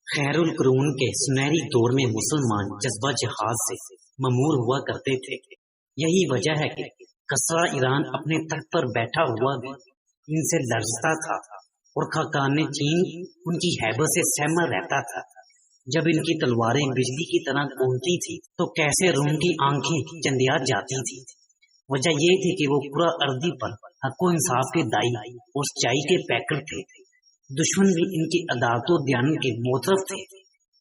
خیر القرون کے سنہری دور میں مسلمان جذبہ جہاد سے ممور ہوا کرتے تھے۔ یہی وجہ ہے کہ کسرا ایران اپنے تخت پر بیٹھا ہوا بھی ان سے لرزتا تھا اور خاقان چین ان کی ہیبت سے سہما رہتا تھا۔ جب ان کی تلواریں بجلی کی طرح گونجتی تھی تو کیسے روم کی آنکھیں چندیا جاتی تھی۔ وجہ یہ تھی کہ وہ پورا ارضی پر حق و انصاف کے دائی اور سچائی کے پیکر تھے۔ دشمن بھی ان کی عدالت و دیانت کے معترف تھے۔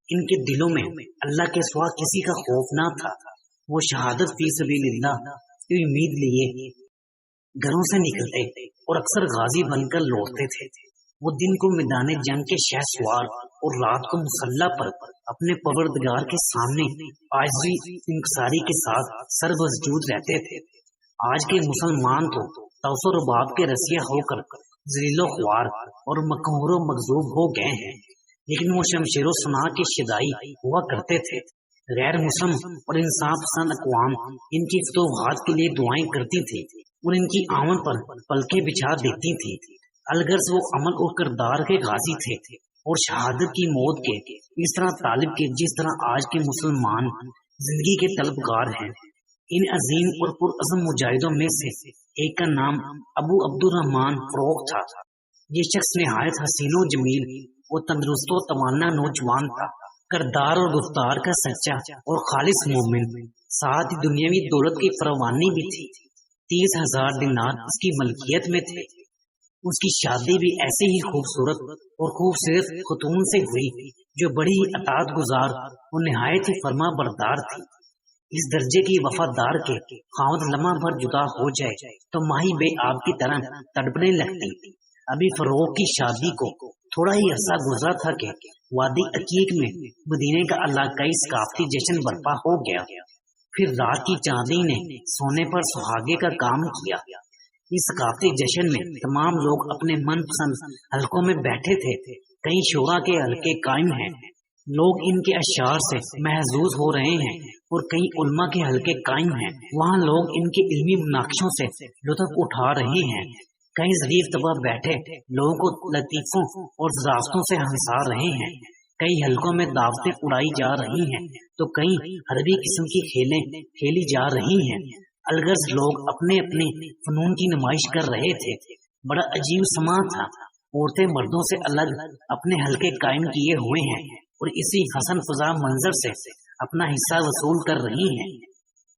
ان کے دلوں میں اللہ کے سوا کسی کا خوف نہ تھا۔ وہ شہادت فی سبیل اللہ کی امید لیے گھروں سے نکلتے اور اکثر غازی بن کر لوٹتے تھے۔ وہ دن کو میدان جنگ کے شہ سوار اور رات کو مسلح پر اپنے پروردگار کے سامنے عاجزی انکساری کے ساتھ سر مسجود رہتے تھے۔ آج کے مسلمان تو طوس و رباب کے رسیہ ہو کر ذلیل و خوار اور مقہور و مغضوب ہو گئے ہیں، لیکن وہ شمشیر و سناح کے شدائی ہوا کرتے تھے۔ غیر مسلم اور انصاف پسند اقوام ان کی فتوحات کے لیے دعائیں کرتی تھی اور ان کی آمد پر پلکیں بچھا دیتی تھی۔ الغرض وہ عمل اور کردار کے غازی تھے اور شہادت کی موت کے اس طرح طالب کے جس طرح آج کے مسلمان زندگی کے طلبگار ہیں۔ ان عظیم اور پرعزم مجاہدوں میں سے ایک کا نام ابو عبد الرحمن فروغ تھا۔ یہ شخص نہایت حسین و جمیل اور تندرست و توانا نوجوان تھا، کردار اور گفتار کا سچا اور خالص مومن، ساتھ ہی دنیاوی دولت کی فراوانی بھی تھی۔ 30,000 دینار اس کی ملکیت میں تھے۔ اس کی شادی بھی ایسے ہی خوبصورت اور خوبصورت خاتون سے ہوئی جو بڑی ہی اطاعت گزار اور نہایت ہی فرما بردار تھی۔ اس درجے کی وفادار کے خاوند لمحہ بھر جدا ہو جائے تو ماہی بے آب کی طرح تڑپنے لگتی۔ ابھی فروغ کی شادی کو تھوڑا ہی عرصہ گزرا تھا کہ وادی عقیق میں مدینے کا علاقائی ثقافتی جشن برپا ہو گیا۔ پھر رات کی چاندنی نے سونے پر سہاگے کا کام کیا۔ اس ثقافتی جشن میں تمام لوگ اپنے من پسند حلقوں میں بیٹھے تھے۔ کئی شعراء کے حلقے قائم ہیں، لوگ ان کے اشعار سے محظوظ ہو رہے ہیں، اور کئی علماء کے حلقے قائم ہیں، وہاں لوگ ان کے علمی مناقشوں سے لطف اٹھا رہے ہیں۔ کئی ظریف طبع بیٹھے لوگوں کو لطیفوں اور ظرافتوں سے ہنسا رہے ہیں۔ کئی حلقوں میں دعوتیں اڑائی جا رہی ہیں تو کئی حربی قسم کی کھیلیں کھیلی جا رہی ہیں۔ الغرض لوگ اپنے اپنے فنون کی نمائش کر رہے تھے۔ بڑا عجیب سماں تھا۔ عورتیں مردوں سے الگ اپنے حلقے قائم کیے ہوئے ہیں اور اسی حسن فضا منظر سے اپنا حصہ وصول کر رہی ہیں۔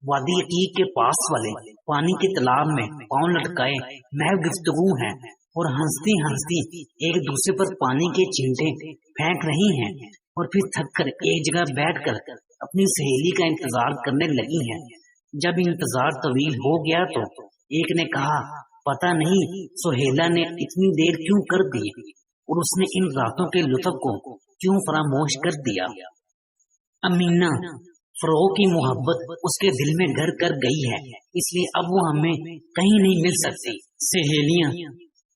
وادی عقیق کے پاس والے پانی کے تالاب میں پاؤں لٹکائے محو گفتگو ہیں اور ہنستی ہنستی ایک دوسرے پر پانی کے چینٹے پھینک رہی ہیں، اور پھر تھک کر ایک جگہ بیٹھ کر اپنی سہیلی کا انتظار کرنے لگی ہیں۔ جب انتظار طویل ہو گیا تو ایک نے کہا، پتہ نہیں سہیلا نے اتنی دیر کیوں کر دی اور اس نے ان راتوں کے لطف کو کیوں فراموش کر دیا۔ امینہ، فروغ کی محبت اس کے دل میں گھر کر گئی ہے، اس لیے اب وہ ہمیں کہیں نہیں مل سکتی۔ سہیلیاں،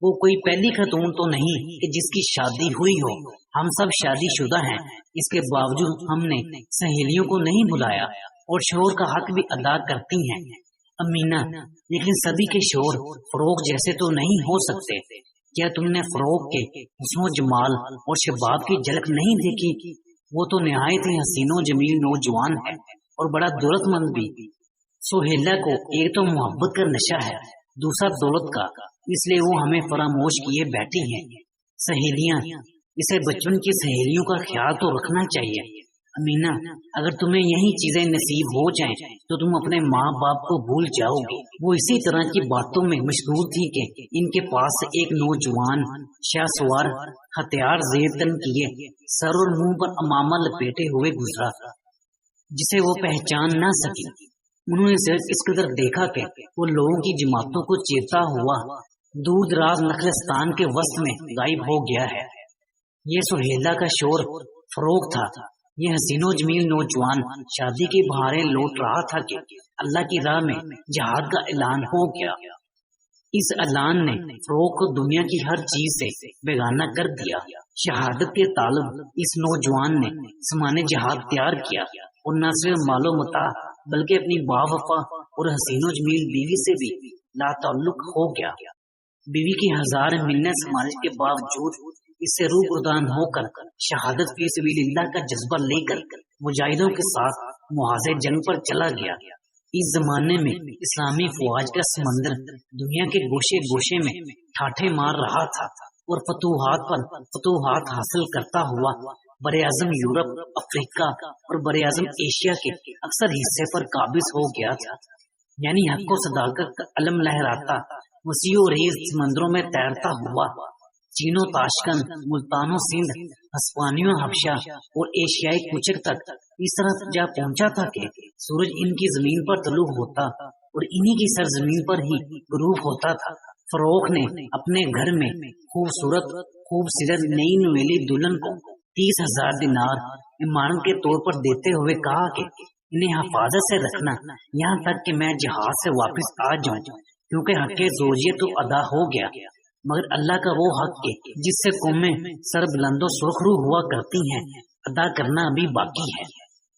وہ کوئی پہلی خاتون تو نہیں کہ جس کی شادی ہوئی ہو۔ ہم سب شادی شدہ ہیں، اس کے باوجود ہم نے سہیلیوں کو نہیں بلایا اور شوہر کا حق بھی ادا کرتی ہیں۔ امینہ، لیکن سبھی کے شوہر فروغ جیسے تو نہیں ہو سکتے۔ کیا تم نے فروغ کے حسن و جمال اور شباب کی جھلک نہیں دیکھی؟ وہ تو نہایت ہی حسین و جمیل نوجوان ہے اور بڑا دولت مند بھی۔ سہیلا کو ایک تو محبت کا نشہ ہے، دوسرا دولت کا، اس لیے وہ ہمیں فراموش کیے بیٹھی ہیں۔ سہیلیاں، اسے بچپن کی سہیلیوں کا خیال تو رکھنا چاہیے۔ امینہ، اگر تمہیں یہی چیزیں نصیب ہو جائیں تو تم اپنے ماں باپ کو بھول جاؤ گی۔ وہ اسی طرح کی باتوں میں مشغول تھی کہ ان کے پاس سے ایک نوجوان شہسوار ہتھیار زیر تن کیے، سر اور منہ پر امامہ لپیٹے ہوئے گزرا، جسے وہ پہچان نہ سکی۔ انہوں نے صرف اس قدر دیکھا کہ وہ لوگوں کی جماعتوں کو چیرتا ہوا دور دراز نخلستان کے وسط میں غائب ہو گیا ہے۔ یہ سہیلا کا شوہر فروغ تھا۔ یہ حسین و جمیل نوجوان شادی کی بہاریں لوٹ رہا تھا کہ اللہ کی راہ میں جہاد کا اعلان ہو گیا۔ اس اعلان نے فروغ کو دنیا کی ہر چیز سے بیگانہ کر دیا۔ شہادت کے طالب اس نوجوان نے سامان جہاد تیار کیا اور نہ صرف مال و متاع بلکہ اپنی باوفا اور حسین و جمیل بیوی سے بھی لا تعلق ہو گیا۔ بیوی کی ہزار منت سماجھ کے باوجود اس سے روگردان ہو کر शहादत फी सबीलिल्लाह का जज्बा लेकर मुजाहिदों के साथ मुहाज़े जंग पर चला गया। इस जमाने में इस्लामी फौज का समंदर दुनिया के गोशे गोशे में ठाठे मार रहा था और फतूहात पर फतूहात हासिल करता हुआ बरे-आज़म यूरोप, अफ्रीका और बरे-आज़म एशिया के अक्सर हिस्से पर काबिज हो गया था। यानी हक व सदाकत का अलम लहराता वसीओ रेज समंदरों में तैरता हुआ चीनो ताशकंद, मुल्तानो सिंध, हस्पानियो हबशा और एशियाई कुचक तक इस तरह जा पहुंचा था कि सूरज इनकी जमीन पर तलू होता और इन्हीं की सरजमीन पर ही गुरूब होता था। फरोख ने अपने घर में खूबसूरत नई नवेली दुल्हन को 30,000 दिनार इमारत के तौर पर देते हुए कहा कि इन्हें हिफाजत से रखना यहाँ तक कि मैं जहाज से वापस आ जाऊं, क्योंकि हक ज़ौजियत तो अदा हो गया, मगर अल्लाह का वो हक के जिससे कौमें सर बुलंदो सुरखरू हुआ करती हैं अदा करना अभी बाकी है।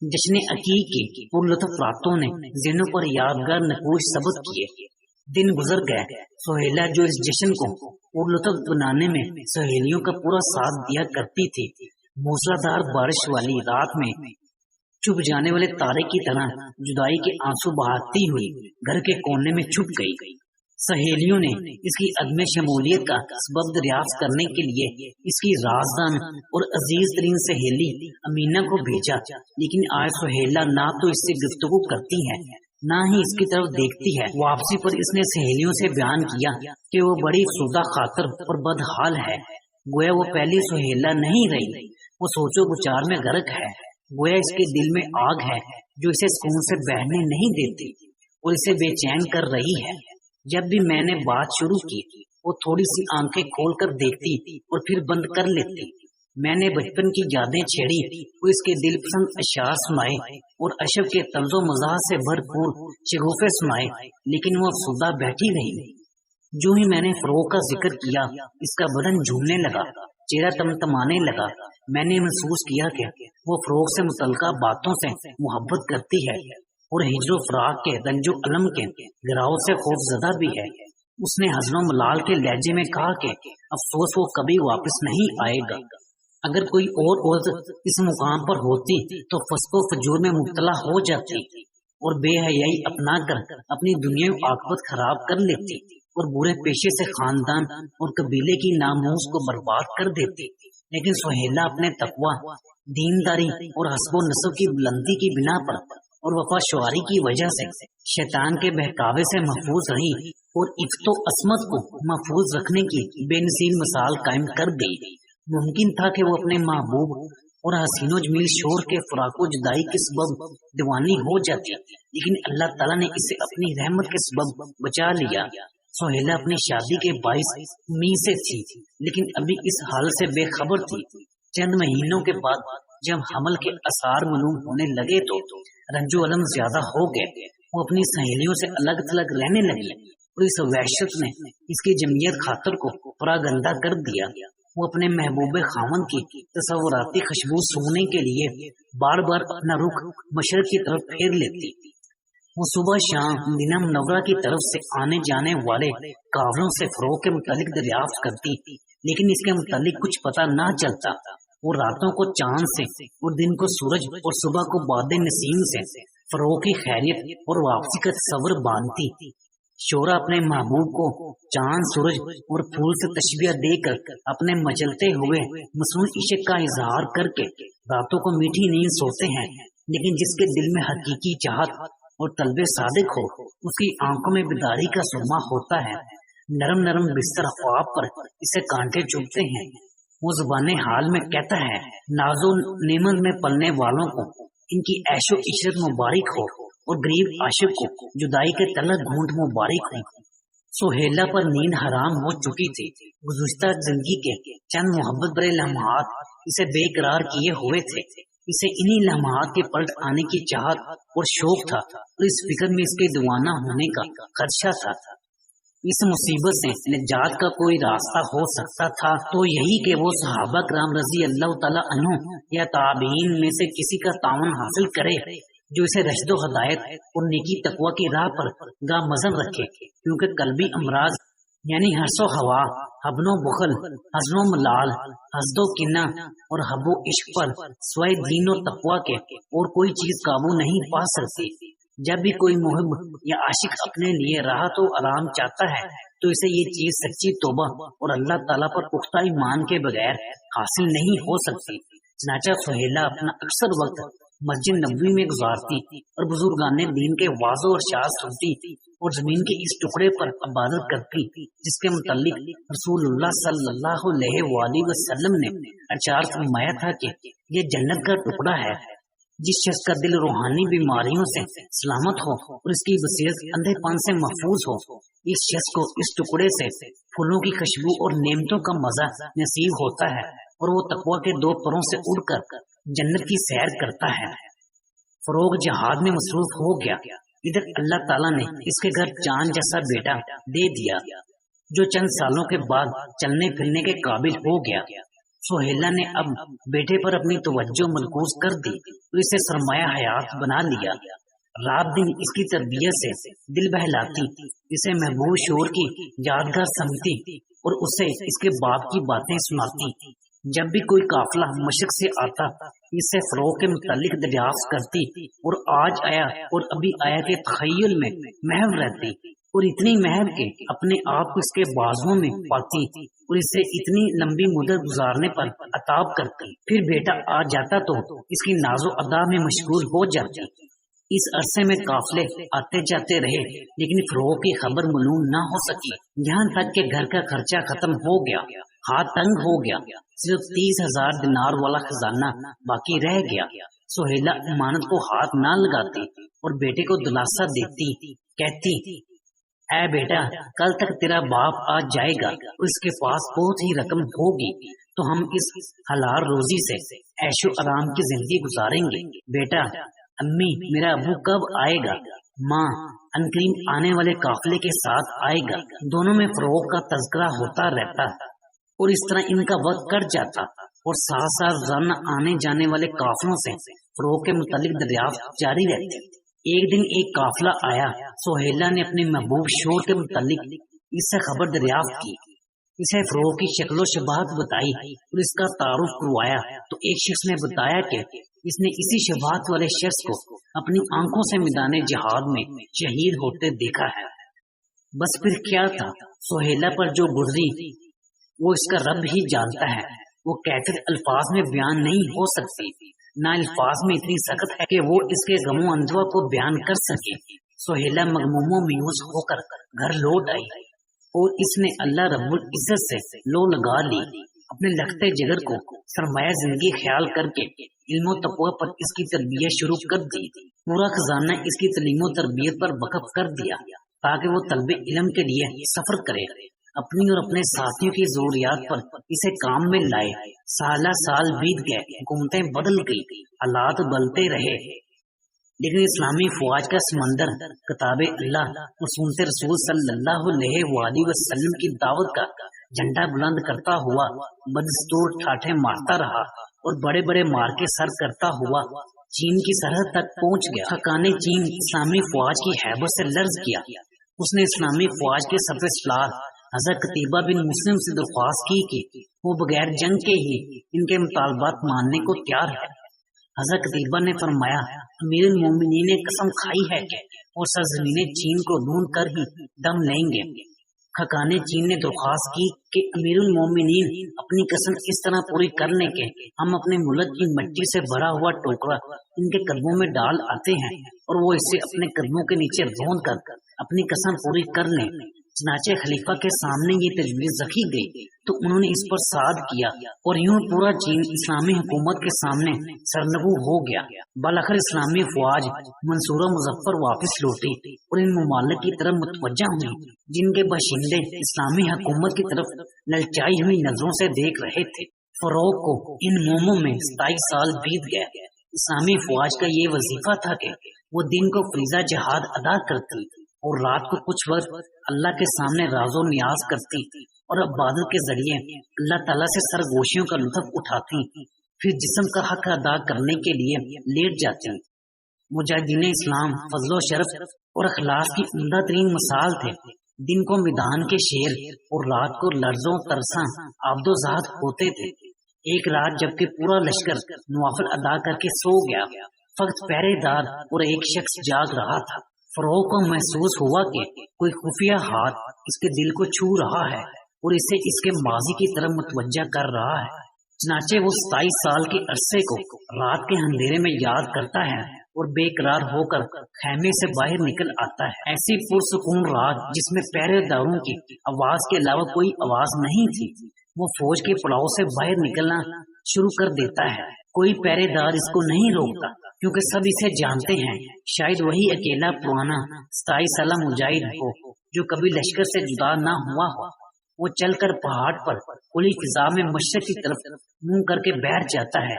जश्न अकीक के पुरलुत्फ रातों ने ज़हनों पर यादगार नकूश सबत किए। दिन गुजर गए। सुहेला जो इस जश्न को पुरलुत्फ बनाने में सहेलियों का पूरा साथ दिया करती थी, मूसलाधार बारिश वाली रात में चुप जाने वाले तारे की तरह जुदाई के आंसू बहाती हुई घर के कोने में छुप गई। सहेलियों ने इसकी अदम शमूलियत का सबब दरियाफ्त करने के लिए इसकी राजदान और अजीज तरीन सहेली अमीना को भेजा, लेकिन आज सुहेला ना तो इससे गुफ्तगू करती है ना ही इसकी तरफ देखती है। वापसी पर इसने सहेलियों से बयान किया कि वो बड़ी सुदा खातर और बदहाल है। गोया वो पहली सुहेला नहीं रही, वो सोचो गुचार में गर्क है। गोया इसके दिल में आग है जो इसे सुकून से बहने नहीं देती और इसे बेचैन कर रही है। जब भी मैंने बात शुरू की वो थोड़ी सी आंखें खोल कर देखती और फिर बंद कर लेती। मैंने बचपन की यादें छेड़ी, वो इसके दिल पसंद अशार सुनाए और अशब के तंजो मजाह से भरपूर शगुफे सुनाए, लेकिन वो अफसुदा बैठी रही। जो ही मैंने फरोग का जिक्र किया इसका बदन झूमने लगा, चेहरा तमतमाने लगा। मैंने महसूस किया कि वो फरोग से मुतल्लिका बातों से मोहब्बत करती है और हिजरो फराक के रंजो अलम के गिराव से खौफजदा भी है। उसने हज़नो मलाल के लहजे में कहा कि अफसोस वो कभी वापस नहीं आएगा। अगर कोई और औरत इस मुकाम पर होती तो फस्को फजूर में मुब्तला हो जाती और बेहयाई अपना कर अपनी दुनिया आकबत खराब कर लेती और बुरे पेशे से खानदान और कबीले की नामूस को बर्बाद कर देती। लेकिन सुहेला अपने तकवा, दीनदारी और हस्बो नस्ब की बुलंदी की बिना पर और वफाशुआरी की वजह से शैतान के बहकावे से महफूज रही और इफ्तो असमत को महफूज रखने की बेनसीब मिसाल कायम कर गई। मुमकिन था कि वो अपने महबूब और हसीनो जमील शोर के फराको जुदाई के सबब दीवानी हो जाती, लेकिन अल्लाह ताला ने इसे अपनी रहमत के सबब बचा लिया। सुहेला अपनी शादी के 22 उम्मीद से थी, लेकिन अभी इस हाल से बेखबर थी। चंद महीनों के बाद जब हमल के आसार मालूम होने लगे तो रंजो अलम ज्यादा हो गए। वो अपनी सहेलियों से अलग थलग रहने लगी और इस वहशत ने इसकी जमीयत खातर को परागंदा कर दिया। वो अपने महबूबे खामन की तसव्वुराती खुशबू सूंघने के लिए बार बार अपना रुख मशरक की तरफ फेर लेती। वो सुबह शाम मदीना मुनव्वरा की तरफ से आने जाने वाले काफिलों से फरोग के मुतालिक दरियाफ्त करती, लेकिन इसके मुतालिक कुछ पता ना चलता। वो रातों को चांद से और दिन को सूरज और सुबह को बादे नसीम से फरोग की खैरियत और वापसी का तस्वर बांधती। शोरा अपने महबूब को चांद, सूरज और फूल से तशबीह देकर अपने मचलते हुए मसनून इश्क का इजहार करके रातों को मीठी नींद सोते हैं, लेकिन जिसके दिल में हकीकी चाहत और तलबे सादिक हो उसकी आंखों में बेदारी का सुरमा होता है। नरम नरम बिस्तर ख्वाब पर इसे कांटे चुभते हैं। वो जुबाने हाल में कहता है, नाजो नेमत में पलने वालों को इनकी ऐशो इशरत मुबारक हो और गरीब आशिक को जुदाई के तलक घूंट मुबारक हो। सुहेला पर नींद हराम हो चुकी थी। गुज़श्ता जिंदगी के चंद मोहब्बत भरे लम्हात इसे बेकरार किए हुए थे। इसे इन्हीं लम्हात के पलट आने की चाहत और शौक था और इस फिक्र में इसके दीवाना होने का खदशा था। इस मुसीबत से निजात का कोई रास्ता हो सकता था तो यही कि वो सहाबा कराम रजी अल्लाह ताला अन्हु या ताबीन में से किसी का तावन हासिल करे जो इसे रश्दो हदायत और नेकी तकवा की राह पर गामज़न रखे, क्योंकि कल्बी अमराज यानी हर्सो हवा حبن و بخل، حزن و ملال، حسد و کینہ اور حب و عشق پر سوائے دین و تقوی کے اور کوئی چیز قابو نہیں پا سکتی۔ جب بھی کوئی محب یا عاشق اپنے لیے راحت و آرام چاہتا ہے تو اسے یہ چیز سچی توبہ اور اللہ تعالیٰ پر پختہ ایمان کے بغیر حاصل نہیں ہو سکتی۔ چنانچہ سہیلہ اپنا اکثر وقت مسجد نبوی میں گزارتی اور بزرگان دین کے واضح اور ارشاد سنتی اور زمین کے اس ٹکڑے پر عبادت کرتی جس کے متعلق رسول اللہ صلی اللہ علیہ وآلہ وسلم نے ارشاد فرمایا تھا کہ یہ جنت کا ٹکڑا ہے۔ جس شخص کا دل روحانی بیماریوں سے سلامت ہو اور اس کی بصیرت اندھے پن سے محفوظ ہو، اس شخص کو اس ٹکڑے سے پھولوں کی خوشبو اور نعمتوں کا مزہ نصیب ہوتا ہے اور وہ تقوی کے دو پروں سے اڑ کر جنت کی سیر کرتا ہے۔ فروغ جہاد میں مصروف ہو گیا۔ ادھر اللہ تعالیٰ نے اس کے گھر چاند جیسا بیٹا دے دیا جو چند سالوں کے بعد چلنے پھرنے کے قابل ہو گیا۔ سہیلہ نے اب بیٹے پر اپنی توجہ مرکوز کر دی تو اسے سرمایہ حیات بنا لیا۔ رات دن اس کی تربیت سے دل بہلاتی، اسے محبوب شعور کی یادگار سمجھتی اور اسے اس کے باپ کی باتیں سناتی۔ جب بھی کوئی قافلہ مشرق سے آتا اس سے فروغ کے متعلق دریافت کرتی اور آج آیا اور ابھی آیا کے تخیل میں محو رہتی اور اتنی محو کہ اپنے آپ کو اس کے بازوؤں میں پاتی اور اسے اتنی لمبی مدت گزارنے پر عتاب کرتی۔ پھر بیٹا آ جاتا تو اس کی ناز و ادا میں مشغول ہو جاتی۔ اس عرصے میں قافلے آتے جاتے رہے لیکن فروغ کی خبر معلوم نہ ہو سکی، یہاں تک کہ گھر کا خرچہ ختم ہو گیا، ہاتھ تنگ ہو گیا، صرف 30,000 دینار والا خزانہ باقی رہ گیا۔ سہیلہ امانت کو ہاتھ نہ لگاتی اور بیٹے کو دلاسا دیتی، کہتی اے بیٹا کل تک تیرا باپ آ جائے گا اور اس کے پاس بہت ہی رقم ہوگی تو ہم اس حلال روزی سے عیش و آرام کی زندگی گزاریں گے۔ بیٹا امی میرا ابو کب آئے گا؟ ماں عنقریب آنے والے قافلے کے ساتھ آئے گا۔ دونوں میں فروغ کا تذکرہ ہوتا رہتا اور اس طرح ان کا وقت کٹ جاتا اور ساتھ ساتھ روزانہ آنے جانے والے قافلوں سے فروغ کے متعلق دریافت جاری رہتی۔ ایک دن ایک قافلہ آیا، سہیلہ نے اپنے محبوب شوہر کے متعلق اس سے خبر دریافت کی، اسے فروغ کی شکل و شباہت بتائی اور اس کا تعارف کروایا تو ایک شخص نے بتایا کہ اس نے اسی شباہت والے شخص کو اپنی آنکھوں سے میدان جہاد میں شہید ہوتے دیکھا ہے۔ بس پھر کیا تھا، سہیلہ پر جو گزری وہ اس کا رب ہی جانتا ہے، وہ کیفیت الفاظ میں بیان نہیں ہو سکتی، نہ الفاظ میں اتنی سخت ہے کہ وہ اس کے غم و اندوہ کو بیان کر سکے۔ سہیلہ مغموم و میوس ہو کر گھر لوٹ آئی اور اس نے اللہ رب العزت سے لو لگا لی، اپنے لختے جگر کو سرمایہ زندگی خیال کر کے علم و تقوی پر اس کی تربیت شروع کر دی، پورا خزانہ اس کی تعلیم و تربیت پر وقف کر دیا تاکہ وہ طلب علم کے لیے سفر کرے، اپنی اور اپنے ساتھیوں کی ضروریات پر اسے کام میں لائے۔ سالہ سال بیت گئے، حکومتیں بدل گئی، حالات بدلتے رہے، لیکن اسلامی فوج کا سمندر کتاب اللہ اور سنت رسول صلی اللہ علیہ وآلہ وسلم کی دعوت کا جھنڈا بلند کرتا ہوا بدستور ٹھاٹھے مارتا رہا اور بڑے بڑے مارکے سر کرتا ہوا چین کی سرحد تک پہنچ گیا۔ خاقان چین اسلامی فوج کی ہیبت سے لرز کیا، اس نے اسلامی فوج کے صف سالار حضرت قتیبہ بن مسلم سے درخواست کی کہ وہ بغیر جنگ کے ہی ان کے مطالبات ماننے کو تیار ہے۔ حضرت قتیبہ نے فرمایا امیر المومنین نے قسم کھائی ہے کہ وہ سرزمین چین کو ڈھونڈ کر ہی دم لیں گے۔ خاقان چین نے درخواست کی کہ امیر المومنین اپنی قسم اس طرح پوری کر لیں کہ ہم اپنے ملک کی مٹی سے بھرا ہوا ٹوکرا ان کے قدموں میں ڈال آتے ہیں اور وہ اسے اپنے قدموں کے نیچے رون کر اپنی قسم پوری کر لیں۔ چنانچہ خلیفہ کے سامنے یہ تجویز رکھی گئی تو انہوں نے اس پر صاد کیا اور یوں پورا چین اسلامی حکومت کے سامنے سرنگو ہو گیا۔ بالاخر اسلامی فوج منصور و مظفر واپس لوٹی اور ان ممالک کی طرف متوجہ ہوئی جن کے باشندے اسلامی حکومت کی طرف للچائی ہوئی نظروں سے دیکھ رہے تھے۔ فروغ کو ان موموں میں 27 سال بیت گئے۔ اسلامی فوج کا یہ وظیفہ تھا کہ وہ دن کو فریضہ جہاد ادا کرتی اور رات کو کچھ وقت اللہ کے سامنے راز و نیاز کرتی اور عبادت کے ذریعے اللہ تعالیٰ سے سرگوشیوں کا لطف اٹھاتی، پھر جسم کا حق ادا کرنے کے لیے لیٹ جاتی۔ مجاہدین اسلام فضل و شرف اور اخلاص کی عمدہ ترین مثال تھے۔ दिन को मैदान के शेर और रात को लर्जों तरसा आबदोजाद होते थे। एक रात जबकि पूरा लश्कर नवाफिल अदा करके सो गया, फकत पहरेदार और एक शख्स जाग रहा था। फरोग को महसूस हुआ कि कोई खुफिया हाथ इसके दिल को छू रहा है और इसे इसके माजी की तरफ मुतवज्जा कर रहा है। चनाचे वो 27 साल के अरसे को रात के अंधेरे में याद करता है और बेकरार होकर खैमे से बाहर निकल आता है। ऐसी पुरसुकून रात जिसमें पहरेदारों की आवाज के अलावा कोई आवाज नहीं थी। वो फौज के पड़ाव से बाहर निकलना शुरू कर देता है। कोई पहरेदार इसको नहीं रोकता क्योंकि सब इसे जानते हैं। शायद वही अकेला पुराना 27 साल मुजाहिद हो जो कभी लश्कर से जुदा ना हुआ हो। वो चलकर पहाड़ पर खुली फिजा में मशरक की तरफ मुंह करके बैठ जाता है।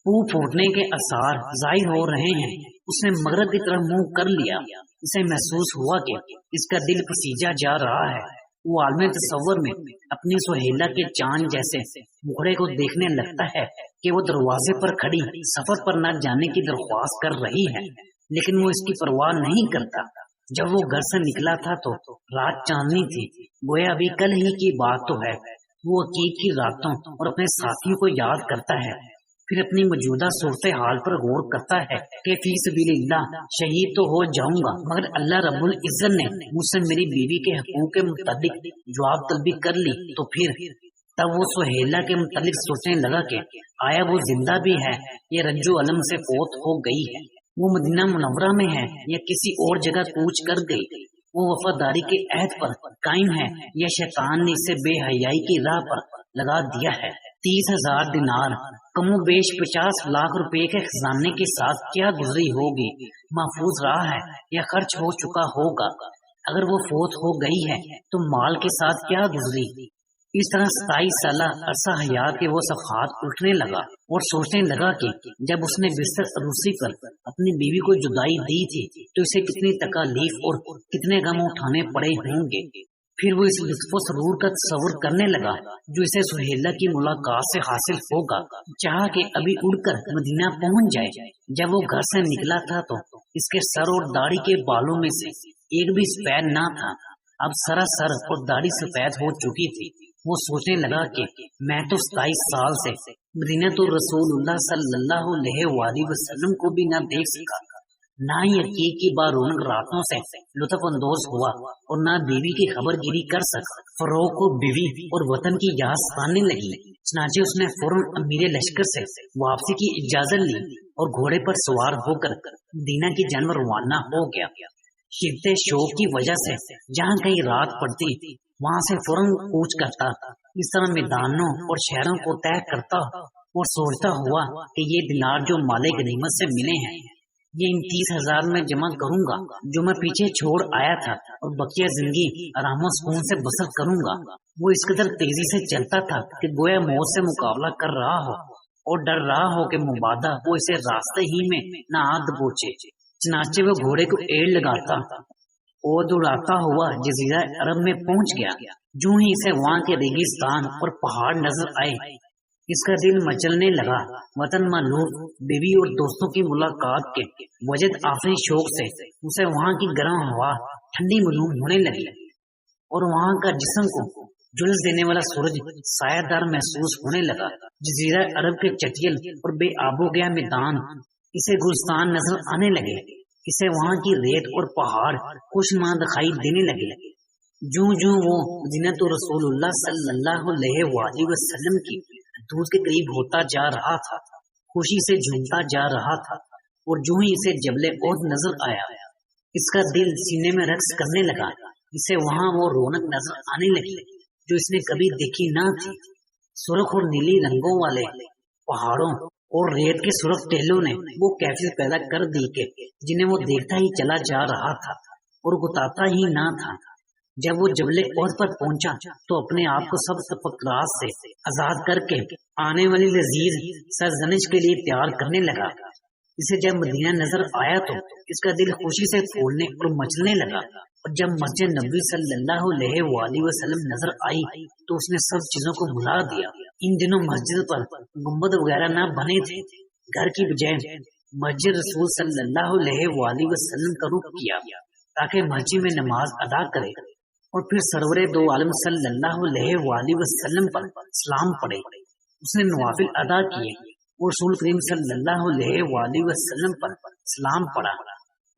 फूह फूटने के आसार जाहिर हो रहे हैं। उसने मगरब की तरफ मुंह कर लिया। इसे महसूस हुआ कि इसका दिल पसीजा जा रहा है। वो आलम तसव्वुर में अपनी सुहेला के चांद जैसे मुखड़े को देखने लगता है कि वो दरवाजे पर खड़ी सफर पर न जाने की दरख्वास्त कर रही है, लेकिन वो इसकी परवाह नहीं करता। जब वो घर से निकला था तो रात चांदनी थी, गोया अभी कल ही की बात तो है। वो अकीद की रातों और अपने साथियों को याद करता है, फिर अपनी मौजूदा सूरत हाल पर गौर करता है कि फी सबीलिल्लाह शहीद तो हो जाऊंगा, मगर अल्लाह रब्बुल इज्जत ने मुझसे मेरी बीवी के हकूक के मुताबिक जवाब तलबी कर ली। तो फिर तब वो सुहेला के मुताबिक सोचने लगा कि आया वो जिंदा भी है या रज्जो अलम से फौत हो गई है। वो मदीना मुनव्वरा में है या किसी और जगह कूच कर गई। वो वफादारी के अहद पर कायम है या शैतान ने इसे बेहयाई की राह पर लगा दिया है। 30,000 दिनार कमो बेश 50 लाख रुपए के खजाने के साथ क्या गुजरी होगी, महफूज रहा है या खर्च हो चुका होगा। अगर वो फौत हो गई है तो माल के साथ क्या गुजरी। इस तरह 27 साल अरसा हयात के वो सफहात उठने लगा और सोचने लगा कि जब उसने बिस्तर अरूसी पर अपनी बीवी को जुदाई दी थी तो इसे कितनी तकालीफ और कितने गम उठाने पड़े होंगे। फिर वो इस लुत्फ सरूर का तस्वुर करने लगा जो इसे सुहेला की मुलाकात से हासिल होगा। चाहा कि अभी उड़कर मदीना पहुंच जाए। जब वो घर से निकला था तो इसके सर और दाढ़ी के बालों में से एक भी सफेद ना था। अब सारा सर और दाढ़ी सफेद हो चुकी थी। वो सोचने लगा कि मैं तो 27 साल से मदीना तो रसूलुल्लाह सल्लल्लाहु अलैहि वसल्लम को भी ना देख सका, ना ही अकीद की बारौनक रातों से लुत्फ अंदोज हुआ और ना बीवी की खबरगिरी कर सका। फरोग को बीवी और वतन की याद आने लगी। चनाचे उसने फौरन अमीर लश्कर से वापसी की इजाजत ली और घोड़े पर सवार होकर मदीना की जानब रवाना हो गया। शिद्दत शौक की वजह से जहाँ कहीं रात पड़ती वहाँ से फौरन कूच करता। इस तरह मैदानों और शहरों को तय करता और सोचता हुआ कि ये दिनार जो माले गनीमत से मिले हैं ये इन 30,000 में जमा करूंगा जो मैं पीछे छोड़ आया था और बकिया जिंदगी आराम और सुकून से बसर करूंगा। वो इस कदर तेजी से चलता था कि गोया मौत से मुकाबला कर रहा हो और डर रहा हो कि मुबादा वो इसे रास्ते ही में न आ दबोचे। चनाचे वो घोड़े को एड़ लगाता और दौड़ाता हुआ जजीरा अरब में पहुंच गया। जो ही इसे वहाँ के रेगिस्तान और पहाड़ नजर आए इसका दिल मचलने लगा। वतन मालूम बीवी और दोस्तों की मुलाकात के वजद आफरी शौक से उसे वहाँ की गर्म हवा ठंडी मालूम होने लगी और वहाँ का जिस्म को जुल्स देने वाला सूरज सायादार महसूस होने लगा। जजीरा अरब के चटियल और बेआबो गया मैदान इसे गुलस्तान नजर आने लगे। इसे वहाँ की रेत और पहाड़ खुशनुमा दिखाई देने लगे। जूं जूं वो मदीना तो रसूलुल्लाह सल्लल्लाहु अलैहि वसल्लम की दूध के करीब होता जा रहा था, खुशी से झूमता जा रहा था और जो ही इसे जबले ओहद नजर आया इसका दिल सीने में रक्स करने लगा। इसे वहाँ वो रौनक नजर आने लगी जो इसने कभी देखी ना थी। सुर्ख और नीली रंगों वाले पहाड़ों और रेत के सुर्ख टेलों ने वो कैफियत पैदा कर दी कि जिन्हें वो देखता ही चला जा रहा था और गुताता ही ना था। जब वो जबले ओहद पर पहुंचा तो अपने आप को सब तफक्कुरात से आजाद करके आने वाली लजीज सरजनिश के लिए तैयार करने लगा। इसे जब मदीना नजर आया तो इसका दिल खुशी से फूलने और मचलने लगा और जब मस्जिद नबी सल्लल्लाहु अलैहि वसल्लम नजर आई तो उसने सब चीजों को भुला दिया। इन दिनों मस्जिद पर गुंबद वगैरह न बने थे। घर की बजाय मस्जिद रसूल सल्लल्लाहु अलैहि वसल्लम का रुख किया ताकि मस्जिद में नमाज अदा करे। और फिर सरवरे दो आलम सल्लल्लाहु अलैहि वसल्लम पर सलाम पढ़े। उसने नवाफिल अदा किए और रसूल करीम सल्लल्लाहु अलैहि वसल्लम पर सलाम पढ़ा।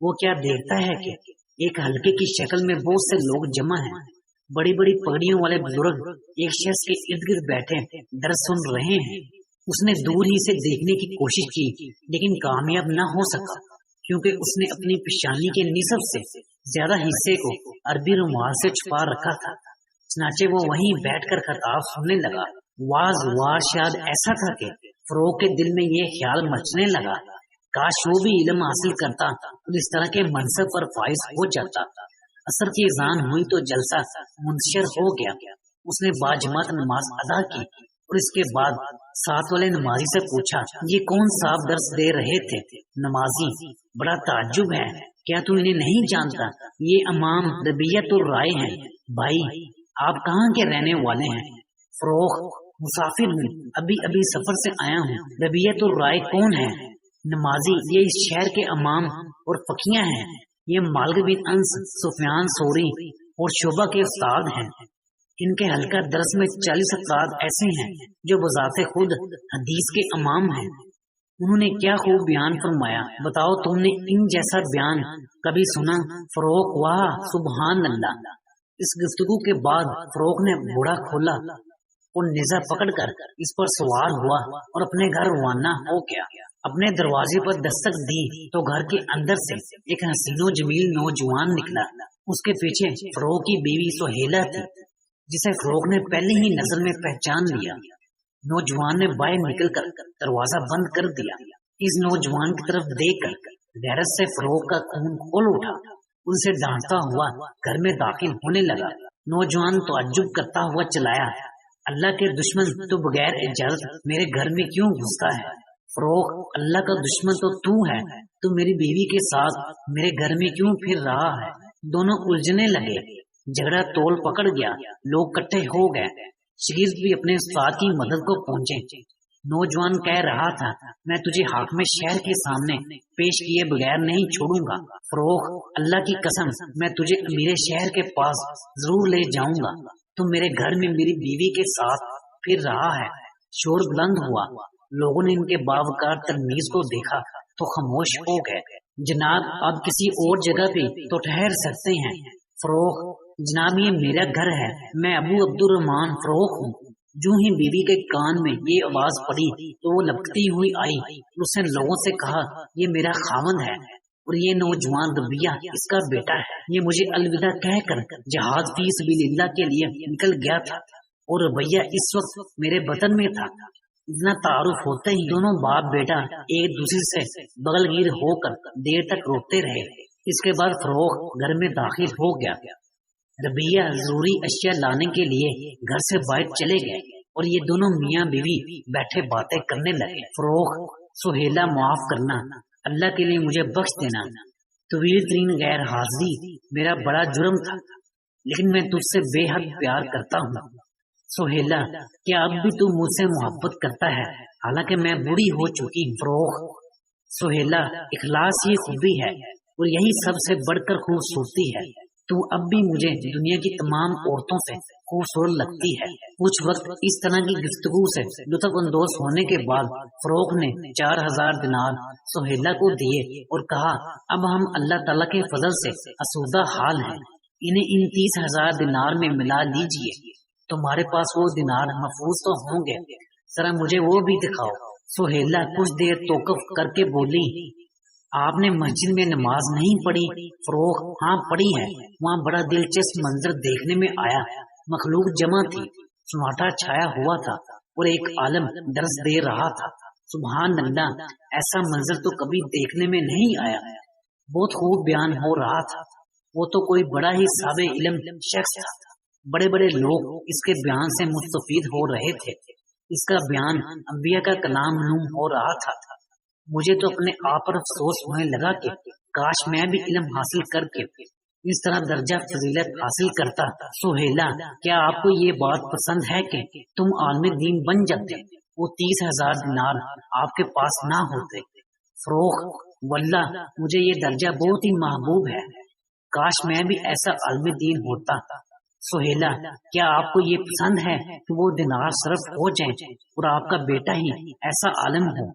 वो क्या देखता है कि एक हल्के की शक्ल में बहुत से लोग जमा हैं। बड़ी बड़ी पगड़ियों वाले बुजुर्ग एक शख्स के इर्द गिर्द बैठे दर्स सुन रहे हैं। उसने दूर ही से देखने की कोशिश की, लेकिन कामयाब न हो सका, क्योंकि उसने अपनी पेशानी के निसफ से ज्यादा हिस्से को अरबी रुमाल से छुपा रखा था। चनाचे वो वहीं बैठकर खताब सुनने लगा। वाज शायद ऐसा था कि फरोग के दिल में ये ख्याल मचने लगा, काश वो भी इल्म हासिल करता और इस तरह के मनसब पर फाइज हो जाता। असर की अजान हुई तो जलसा मुंतशिर हो गया। उसने बाजमात नमाज अदा की और इसके बाद साथ वाले नमाजी से पूछा, ये कौन साहब दर्स दे रहे थे? नमाजी, बड़ा ताज्जुब है, क्या तू इन्हें नहीं जानता? ये इमाम रबियतुर राय हैं। भाई, आप कहाँ के रहने वाले हैं? फरोख, मुसाफिर हूँ, अभी अभी सफर से आया हूँ। रबियतुर राय कौन है? नमाजी, ये इस शहर के इमाम और फकीह हैं। ये मालिक बिन अंस, सुफियान सोरी और शोबा के उस्ताद हैं। इनके हल्का दरस में 40 अफराद ऐसे हैं जो बजाते खुद हदीस के इमाम हैं। उन्होंने क्या खूब बयान फरमाया। बताओ, तुमने इन जैसा बयान कभी सुना? फरोख, वाह सुबहान अल्लाह। इस गुफ्तगू के बाद फरोख ने घोड़ा खोला और नेजा पकड़कर इस पर सवार हुआ और अपने घर रवाना हो गया। अपने दरवाजे पर दस्तक दी तो घर के अंदर से एक हसीनो जमील नौजवान निकला। उसके पीछे फरोख की बीवी सुहेला थी, जिसे फरोख ने पहले ही नजर में पहचान लिया। नौजवान ने बाहर निकलकर दरवाजा बंद कर दिया। इस नौजवान की तरफ देखकर गैरत से फरोख का खून खोल उठा। उनसे डांटता हुआ घर में दाखिल होने लगा। नौजवान ताज्जुब करता हुआ चिल्लाया, अल्लाह के दुश्मन, तो बगैर इजाजत मेरे घर में क्यों घुसता है? फरोख, अल्लाह का दुश्मन तो तू है, तू मेरी बीवी के साथ मेरे घर में क्यों फिर रहा है? दोनों उलझने लगे। झगड़ा तोल पकड़ गया। लोग इकट्ठे हो गए। शागिर्द भी अपने उस्ताद की मदद को पहुंचे। नौजवान कह रहा था, मैं तुझे हाकिम शहर के सामने पेश किए बगैर नहीं छोड़ूंगा। फरोख, अल्लाह की कसम, मैं तुझे अमीर शहर के पास जरूर ले जाऊंगा। तू मेरे घर में मेरी बीवी के साथ फिर रहा है। शोर बुलंद हुआ। लोगों ने इनके बावकार तमीज को देखा तो खामोश हो गए। जनाब, अब किसी और जगह पे तो ठहर सकते हैं। फरोख, जनाब ये मेरा घर है, मैं अबू अब्दुर्रहमान फरोख हूँ। जो ही बीवी के कान में ये आवाज पड़ी तो वो लपकती हुई आई। उसने लोगों से कहा, ये मेरा खावंद है और ये नौजवान रबिया इसका बेटा है। ये मुझे अलविदा कहकर जहाज फी सबिलिल्लाह के लिए निकल गया था और रबिया इस वक्त मेरे वतन में था। इतना तारुफ होते ही दोनों बाप बेटा एक दूसरे से बगलगीर होकर देर तक रोते रहे। इसके बाद फरोख घर में दाखिल हो गया। रबिया जरूरी अशिया लाने के लिए घर से बाहर चले गए और ये दोनों मियाँ बीवी बैठे बातें करने लगे। फरोख, सुहेला माफ करना, अल्लाह के लिए मुझे बख्श देना। तवील तरीन गैर हाजिरी मेरा बड़ा जुर्म था, लेकिन मैं तुझसे बेहद प्यार करता हूँ। सुहेला, क्या अब भी तू मुझसे मोहब्बत करता है, हालांकि मैं बूढ़ी हो चुकी? फरोख, सुहेला, इखलास ये खूबी है और यही सबसे बढ़कर खूबसूरती है। तू अब भी मुझे दुनिया की तमाम औरतों से खूबसूरत लगती है। कुछ वक्त इस तरह की गुफ्तगू से लुत्फ अंदोज होने के बाद फरोख ने 4000 दिनार सुहेला को दिए और कहा, अब हम अल्लाह ताला के फजल से आसूदा हाल हैं, इन्हें इन 30,000 दिनार में मिला लीजिए। तुम्हारे पास वो दिनार महफूज तो होंगे, जरा मुझे वो भी दिखाओ। सुहेला कुछ देर तोकफ करके बोली, आपने मस्जिद में नमाज नहीं पढ़ी? फरोख, हाँ पढ़ी है। वहाँ बड़ा दिलचस्प मंजर देखने में आया। मखलूक जमा थी, सन्नाटा छाया हुआ था और एक आलम दर्स दे रहा था। सुभान अल्लाह, ऐसा मंजर तो कभी देखने में नहीं आया। बहुत खूब बयान हो रहा था। वो तो कोई बड़ा ही साबे इल्म शख्स था। बड़े बड़े लोग इसके बयान से मुस्तफीद हो रहे थे। इसका बयान अंबिया का कलाम नूम हो रहा था। मुझे तो अपने आप पर अफसोस होने लगा कि काश मैं भी इल्म हासिल करके इस तरह दर्जा फजीलत हासिल करता। सुहेला, क्या आपको ये बात पसंद है कि तुम आलम दीन बन जाते, वो 30,000 दिनार आपके पास ना होते? फरोख, वल्लाह मुझे ये दर्जा बहुत ही महबूब है, काश मैं भी ऐसा आलम दीन होता। सुहेला, क्या आपको ये पसंद है कि वो दिनार सर्फ हो जाएं और आपका बेटा ही ऐसा आलिम हो?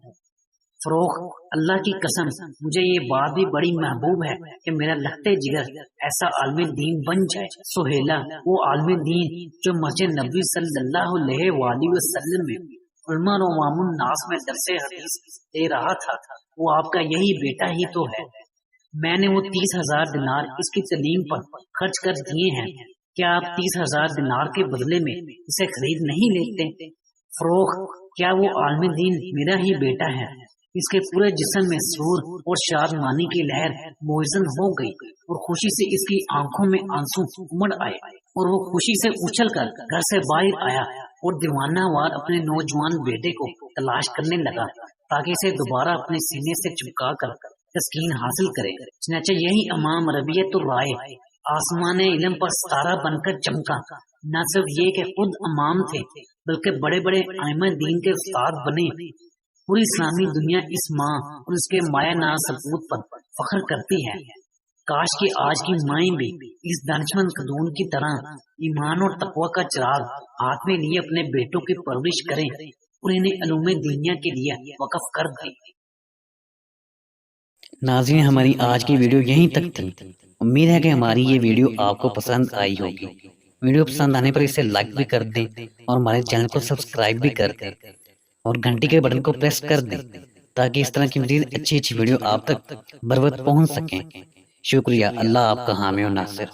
फरोख, अल्लाह की कसम, मुझे ये बात भी बड़ी महबूब है कि मेरा लखते जिगर ऐसा आलिम दीन बन जाए। सुहेला, वो आलिम दीन जो मस्जिद नबी सल्लल्लाहु अलैहि वसल्लम में उलमा और अवामुन नास में दरसे हदीस दे रहा था, वो आपका यही बेटा ही तो है। मैंने वो 30,000 दिनार इसकी तालीम पर खर्च कर दिए हैं, क्या आप 30,000 दिनार के बदले में इसे खरीद नहीं लेते? फरोख, क्या वो आलिम दीन मेरा ही बेटा है? इसके पूरे जिस्म में सुरूर और शादमानी की लहर मोइज़न हो गई और खुशी से इसकी आंखों में आंसू उमड़ आए और वो खुशी से उछल कर घर से बाहर आया और दीवानावार अपने नौजवान बेटे को तलाश करने लगा ताकि इसे दोबारा अपने सीने से चिपका कर तस्कीन हासिल करे। चनाचे यही इमाम रबियत राय आसमान इल्म पर सितारा बनकर चमका। न सिर्फ ये कि खुद इमाम थे बल्कि बड़े बड़े आइमा दीन के उस्ताद बने। पूरी इस्लामी दुनिया इस माँ और उसके माया नाज सपूत पर फख्र करती है। काश कि आज की माएं भी इस दानिशमंद खदून की तरह ईमान और तकवा का चिराग हाथ में लिए अपने बेटों की परवरिश करें और इन्हें अलूम दुनिया के लिए वक़्फ कर दें। नाज़रीन, हमारी आज की वीडियो यहीं तक थी। उम्मीद है कि हमारी ये वीडियो आपको पसंद आई होगी। वीडियो पसंद आने पर इसे लाइक भी कर दें और हमारे चैनल को सब्सक्राइब भी कर दें और घंटी के बटन को प्रेस कर दें ताकि इस तरह की मज़ीद अच्छी अच्छी वीडियो आप तक बर वक्त पहुंच सकें। शुक्रिया। अल्लाह आपका हामी और नासिर।